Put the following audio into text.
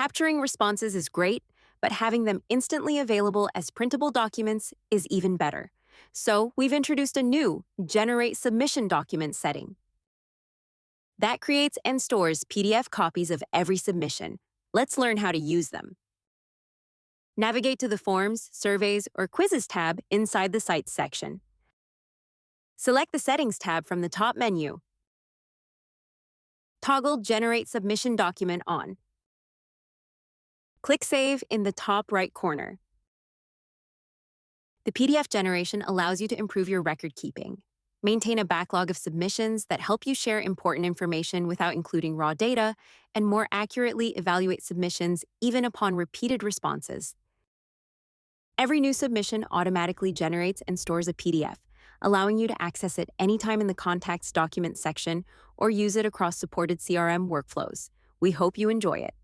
Capturing responses is great, but having them instantly available as printable documents is even better. So we've introduced a new Generate Submission Document setting. That creates and stores PDF copies of every submission. Let's learn how to use them. Navigate to the Forms, Surveys, or Quizzes tab inside the Sites section. Select the Settings tab from the top menu. Toggle Generate Submission Document on. Click Save in the top right corner. The PDF generation allows you to improve your record keeping. Maintain a backlog of submissions that help you share important information without including raw data, and more accurately evaluate submissions even upon repeated responses. Every new submission automatically generates and stores a PDF, allowing you to access it anytime in the Contacts Documents section or use it across supported CRM workflows. We hope you enjoy it.